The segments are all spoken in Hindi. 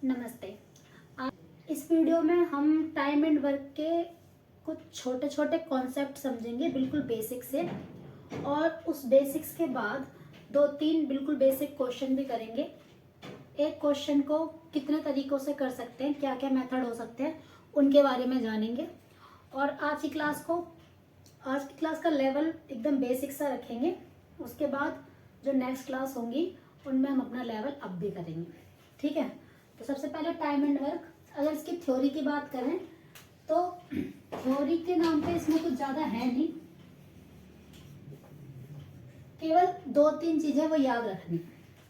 नमस्ते। आज इस वीडियो में हम टाइम एंड वर्क के कुछ छोटे छोटे कॉन्सेप्ट समझेंगे, बिल्कुल बेसिक से। और उस बेसिक्स के बाद दो तीन बिल्कुल बेसिक क्वेश्चन भी करेंगे। एक क्वेश्चन को कितने तरीकों से कर सकते हैं, क्या क्या मेथड हो सकते हैं, उनके बारे में जानेंगे। और आज की क्लास का लेवल एकदम बेसिक सा रखेंगे। उसके बाद जो नेक्स्ट क्लास होंगी उनमें हम अपना लेवल अप भी करेंगे, ठीक है। तो सबसे पहले टाइम एंड वर्क। अगर इसकी थ्योरी की बात करें तो थ्योरी के नाम पे इसमें कुछ ज़्यादा है नहीं, केवल दो तीन चीज़ें वो याद रखनी,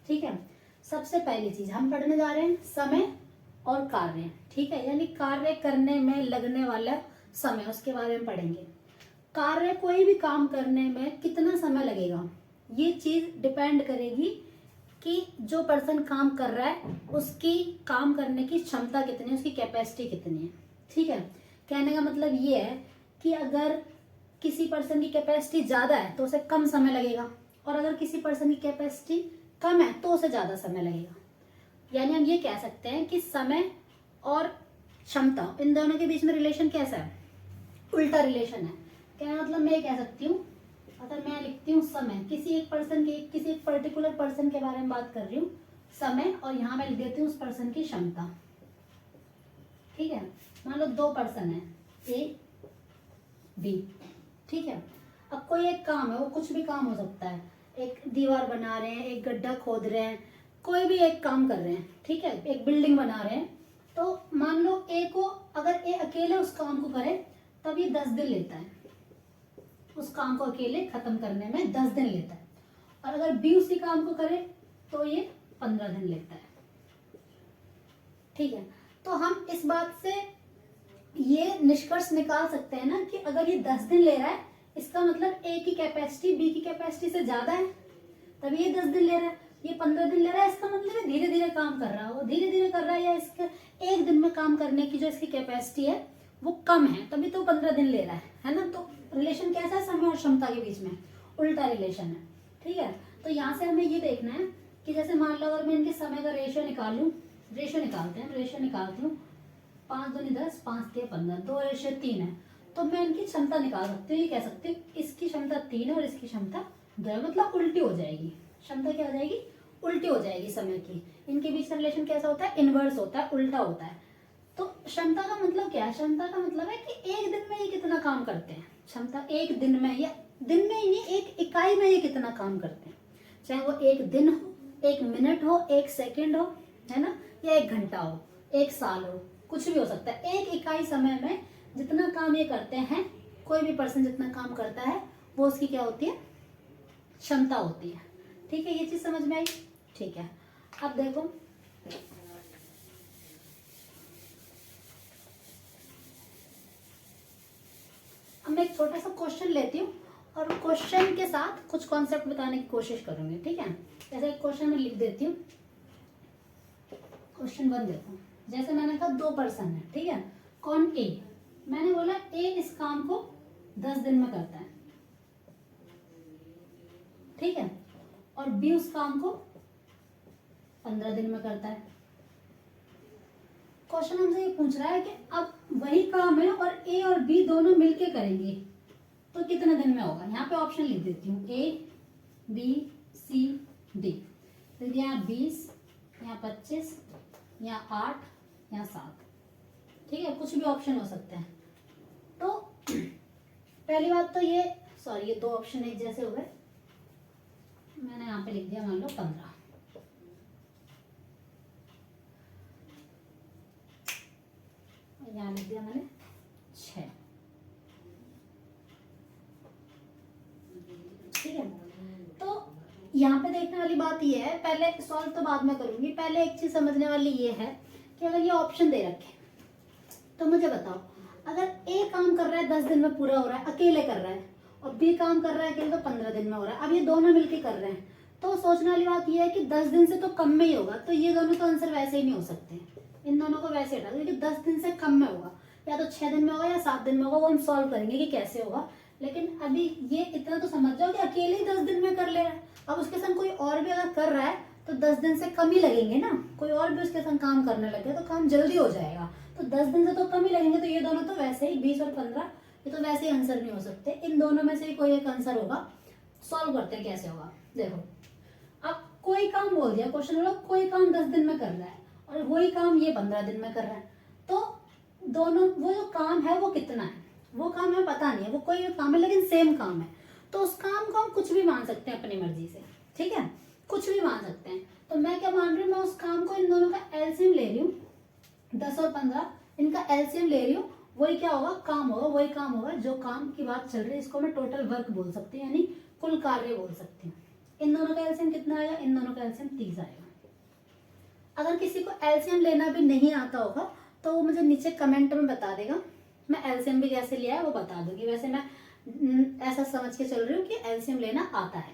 ठीक है। सबसे पहली चीज़ हम पढ़ने जा रहे हैं समय और कार्य, ठीक है। यानी कार्य करने में लगने वाला समय, उसके बारे में पढ़ेंगे। कार्य, कोई भी काम करने में कितना समय लगेगा, ये चीज़ डिपेंड करेगी कि जो पर्सन काम कर रहा है उसकी काम करने की क्षमता कितनी है, उसकी कैपेसिटी कितनी है, ठीक है। कहने का मतलब ये है कि अगर किसी पर्सन की कैपेसिटी ज़्यादा है तो उसे कम समय लगेगा, और अगर किसी पर्सन की कैपेसिटी कम है तो उसे ज़्यादा समय लगेगा। यानी हम ये कह सकते हैं कि समय और क्षमता, इन दोनों के बीच में रिलेशन कैसा है, उल्टा रिलेशन है। क्या मतलब, मैं ये कह सकती हूँ, अगर मैं लिखती हूँ समय, किसी एक पर्टिकुलर पर्सन के बारे में बात कर रही हूँ समय, और यहाँ मैं लिख देती हूँ उस पर्सन की क्षमता, ठीक है। मान लो दो पर्सन है ए बी, ठीक है। अब कोई एक काम है, वो कुछ भी काम हो सकता है, एक दीवार बना रहे हैं, एक गड्ढा खोद रहे हैं, कोई भी एक काम कर रहे हैं, ठीक है, एक बिल्डिंग बना रहे हैं। तो मान लो ए को, अगर ए अकेले उस काम को करे तब ये 10 दिन लेता है, उस काम को अकेले खत्म करने में 10 दिन लेता है। और अगर बी उसी काम को करे तो ये 15 दिन लेता है, ठीक है। तो हम इस बात से ये निष्कर्ष निकाल सकते हैं ना कि अगर ये 10 दिन ले रहा है, इसका मतलब ए की कैपेसिटी बी की कैपेसिटी से ज्यादा है, तभी ये 10 दिन ले रहा है। ये 15 दिन ले रहा है, इसका मतलब है धीरे धीरे काम कर रहा है, वो धीरे धीरे कर रहा है, या इसके एक दिन में काम करने की जो इसकी कैपेसिटी है वो कम है, तभी तो 15 दिन ले रहा है ना। तो रिलेशन कैसा है समय और क्षमता के बीच में, उल्टा रिलेशन है, ठीक है। तो यहाँ से हमें ये देखना है कि जैसे मान लो अगर मैं इनके समय का रेशियो निकालती हूँ 5 दूनी 10, 5 के 15, 2:3 है, तो मैं इनकी क्षमता निकाल सकती हूँ। ये कह सकती हूँ इसकी क्षमता 3 है और इसकी क्षमता 2 है, मतलब उल्टी हो जाएगी क्षमता, क्या हो जाएगी, उल्टी हो जाएगी समय की। इनके बीच का रिलेशन कैसा होता है, इनवर्स होता है, उल्टा होता है। तो क्षमता का मतलब क्या है, क्षमता का मतलब है कि एक दिन में ये कितना काम करते हैं। क्षमता एक दिन में, या दिन में ही नहीं, एक इकाई में ये कितना काम करते हैं, चाहे वो एक दिन हो, एक मिनट हो, एक सेकंड हो, है ना, या एक घंटा हो, एक साल हो, कुछ भी हो सकता है। एक इकाई समय में जितना काम ये करते हैं, कोई भी पर्सन जितना काम करता है वो उसकी क्या होती है, क्षमता होती है, ठीक है। ये चीज समझ में आई, ठीक है। अब देखो, अब मैं एक छोटा सा क्वेश्चन लेती हूँ और क्वेश्चन के साथ कुछ कॉन्सेप्ट बताने की कोशिश करूंगी, ठीक है। जैसे एक क्वेश्चन में लिख देती हूँ, क्वेश्चन 1 देखो। जैसे मैंने कहा दो पर्सन है, ठीक है। कौन, ए। मैंने बोला ए इस काम को 10 दिन में करता है, ठीक है, और बी उस काम को 15 दिन में करता है। क्वेश्चन हमसे ये पूछ रहा है कि अब वही काम है और ए और बी दोनों मिलके करेंगे तो कितने दिन में होगा। यहाँ पे ऑप्शन लिख देती हूँ, ए बी सी डी। तो यहाँ 20, यहाँ 25, यहाँ 8, यहाँ 7, ठीक है, कुछ भी ऑप्शन हो सकते हैं। तो पहली बात तो ये, सॉरी, ये दो ऑप्शन एक जैसे हो गए, मैंने यहाँ पे लिख दिया मान लो 15, यहाँ लिख दिया मैंने 6, ठीक है। तो यहाँ पे देखने वाली बात ये है, पहले सॉल्व तो बाद में करूंगी, पहले एक चीज समझने वाली ये है कि अगर ये ऑप्शन दे रखे तो मुझे बताओ, अगर ए काम कर रहा है 10 दिन में पूरा हो रहा है, अकेले कर रहा है, और बी काम कर रहा है अकेले तो 15 दिन में हो रहा है। अब ये दोनों मिलके कर रहे हैं, तो सोचने वाली बात ये है कि 10 दिन से तो कम में ही होगा, तो ये दोनों तो आंसर वैसे ही नहीं हो सकते, इन दोनों को वैसे हटा दो, क्योंकि 10 दिन से कम में होगा, या तो 6 दिन में होगा या 7 दिन में होगा, वो हम सॉल्व करेंगे कि कैसे होगा। लेकिन अभी ये इतना तो समझ जाओ कि अकेले ही 10 दिन में कर ले रहा है। अब उसके संग कोई और भी अगर कर रहा है तो 10 दिन से कम ही लगेंगे ना, कोई और भी उसके संग काम करने लगे तो काम जल्दी हो जाएगा। तो 10 दिन से तो कम ही लगेंगे, तो ये दोनों तो वैसे ही 20 और 15 ये तो वैसे ही आंसर नहीं हो सकते, इन दोनों में से ही कोई एक आंसर होगा। सॉल्व करते हैं कैसे होगा। देखो अब कोई काम बोल दिया क्वेश्चन वाला, कोई काम 10 दिन में कर रहा है और वही काम ये 15 दिन में कर रहा है, तो दोनों वो जो काम है वो कितना है, वो काम हमें पता नहीं है, वो कोई भी काम है लेकिन सेम काम है, तो उस काम को हम कुछ भी मान सकते हैं अपनी मर्जी से, ठीक है, कुछ भी मान सकते हैं। तो मैं क्या मान रही हूँ, मैं उस काम को इन दोनों का एलसीएम ले रही हूँ, 10 और 15 इनका एलसीएम ले रही हूँ, वही क्या होगा, काम होगा, वही काम होगा जो काम की बात चल रही है, इसको मैं टोटल वर्क बोल सकती हूँ, यानी कुल कार्य बोल सकती हूँ। इन दोनों का एलसीएम कितना आएगा, इन दोनों का एलसीएम 30 आएगा। अगर किसी को एलसीएम लेना भी नहीं आता होगा तो वो मुझे नीचे कमेंट में बता देगा, मैं एलसीएम भी कैसे लिया है वो बता दूंगी। वैसे मैं ऐसा समझ के चल रही हूँ कि एलसीएम लेना आता है।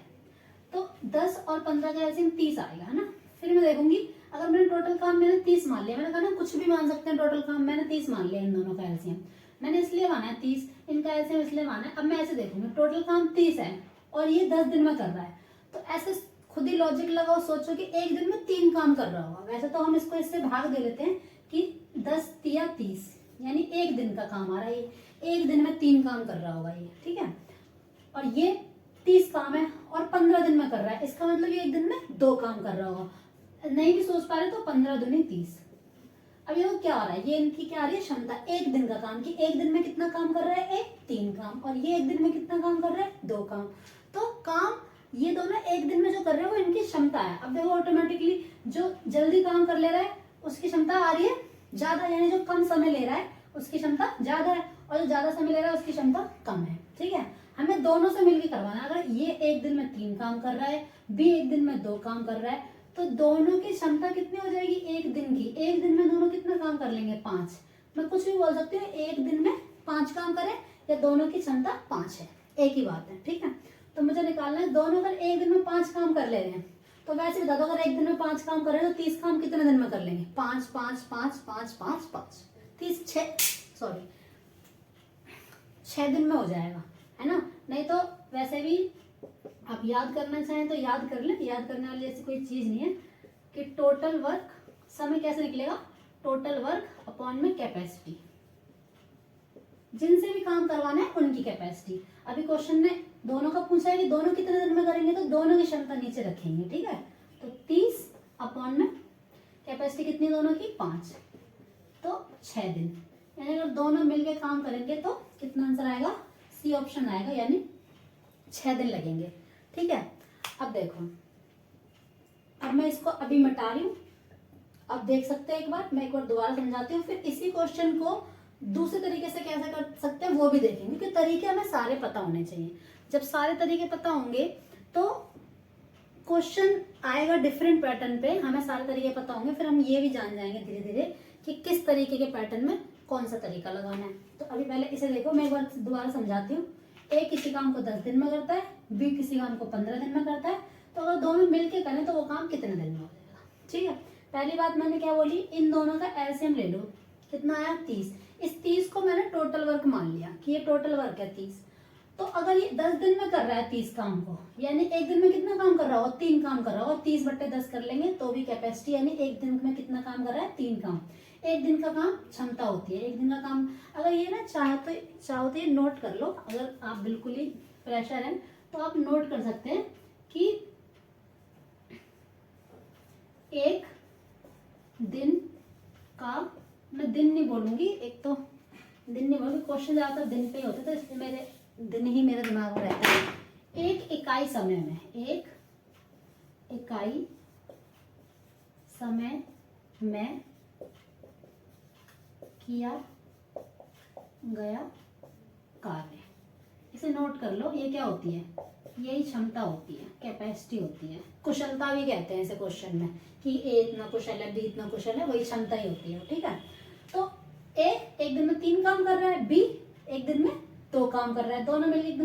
तो 10 और 15 का एलसीएम 30 आएगा, है ना। फिर मैं देखूंगी अगर मैंने टोटल काम मैंने 30 मान लिया, मैंने कहा ना कुछ भी मान सकते हैं टोटल काम, मैंने 30 मान लिया इन दोनों का एलसीएम, मैंने इसलिए माना है 30, इनका एलसीएम इसलिए माना है। अब मैं ऐसे देखूंगी टोटल काम 30 है और ये 10 दिन में कर रहा है, तो ऐसे खुद ही लॉजिक लगाओ, सोचो कि एक दिन में 3 काम कर रहा होगा। वैसे तो हम इसको इससे भाग दे लेते हैं कि 10 या 30 यानी एक दिन का काम आ रहा है, ये एक दिन में 3 काम कर रहा होगा ये, ठीक है। और ये 30 काम है और 15 दिन में कर रहा है, इसका मतलब ये एक दिन में 2 काम कर रहा होगा। नहीं भी सोच पा रहे तो 15 दूनी 30। अब ये क्या हो रहा है, ये इनकी क्या आ रही है क्षमता, एक दिन का काम, कि एक दिन में कितना काम कर रहा है, एक 3 काम, और ये एक दिन में कितना काम कर रहा है, 2 काम। तो काम ये दोनों एक दिन में जो कर रहे हैं वो इनकी क्षमता है। अब देखो ऑटोमेटिकली जो जल्दी काम कर ले रहा है उसकी क्षमता आ रही है ज्यादा, यानी जो कम समय ले रहा है उसकी क्षमता ज्यादा है, और जो ज्यादा समय ले रहा है उसकी क्षमता कम है, ठीक है। हमें दोनों से मिलकर करवाना है। अगर ये एक दिन में 3 काम कर रहा है, बी एक दिन में 2 काम कर रहा है, तो दोनों की क्षमता कितनी हो जाएगी एक दिन की, एक दिन में दोनों कितना काम कर लेंगे, 5। मैं कुछ भी बोल सकती हूँ, एक दिन में 5 काम करें या दोनों की क्षमता 5 है, एक ही बात है, ठीक है। तो मुझे निकालना है दोनों अगर एक दिन में 5 काम कर ले रहे हैं, तो वैसे बता दो अगर एक दिन में 5 काम कर रहे हैं तो 30 काम कितने दिन में कर लेंगे, 5 5 5 5 5 5 30 6 दिन में हो जाएगा, है ना। नहीं तो वैसे भी आप याद करना चाहें तो याद कर लें, याद करने वाली ऐसी कोई चीज नहीं है कि टोटल वर्क समय कैसे निकलेगा, टोटल वर्क अपॉन में कैपेसिटी, जिनसे भी काम करवाना है उनकी कैपेसिटी। अभी क्वेश्चन ने दोनों का पूछा है कि दोनों कितने दिन में करेंगे, तो दोनों की क्षमता नीचे रखेंगे, ठीक है। तो 30 अपॉन में कैपेसिटी कितनी दोनों की 5, तो 6 दिन, यानी अगर दोनों मिलके काम करेंगे तो कितना आंसर आएगा, सी ऑप्शन आएगा, यानी 6 दिन लगेंगे, ठीक है। अब देखो, अब मैं इसको अभी मिटा रही हूँ, अब देख सकते हैं एक बार, मैं एक बार दोबारा समझाती हूँ, फिर इसी क्वेश्चन को दूसरे तरीके से कैसे कर सकते हैं वो भी देखेंगे, क्योंकि तरीके हमें सारे पता होने चाहिए। जब सारे तरीके पता होंगे तो क्वेश्चन आएगा डिफरेंट पैटर्न पे, हमें सारे तरीके पता होंगे, फिर हम ये भी जान जाएंगे धीरे धीरे कि किस तरीके के पैटर्न में कौन सा तरीका लगाना है। तो अभी पहले इसे देखो, मैं एक बार दोबारा समझाती हूँ। ए किसी काम को 10 दिन में करता है, बी किसी काम को 15 दिन में करता है, तो अगर दोनों मिलके करें तो वो काम कितने दिन में हो जाएगा, ठीक है। पहली बात मैंने क्या बोली, इन दोनों का एलसीएम ले लो, कितना आया 30। इस 30 को मैंने टोटल वर्क मान लिया कि ये टोटल वर्क है 30। तो अगर ये 10 दिन में कर रहा है 30 काम को, यानी एक दिन में कितना काम कर रहा होगा, 3 काम कर रहा होगा, 30/10 कर लेंगे तो भी कैपेसिटी, यानी एक दिन में कितना काम कर रहा है, 3 काम। एक दिन का काम क्षमता होती है, एक दिन का काम। अगर ये ना चाहो तो ये नोट कर लो, अगर आप बिल्कुल ही प्रेशर है तो आप नोट कर सकते हैं कि एक दिन का, मैं दिन नहीं बोलूंगी, एक तो दिन नहीं बोलूंगी, क्वेश्चन ज्यादातर दिन पे ही होते तो इसलिए मेरे दिन ही मेरे दिमाग में रहता है। एक इकाई समय में, एक इकाई समय में किया गया कार्य, इसे नोट कर लो। ये क्या होती है, यही क्षमता होती है, कैपेसिटी होती है, कुशलता भी कहते हैं इसे क्वेश्चन में, कि ए इतना कुशल है, बी इतना कुशल है, वही क्षमता ही होती है, ठीक है। तो ए एक दिन में 3 काम कर रहा है, बी एक दिन में 2 काम कर रहा है, दोनों मिलकर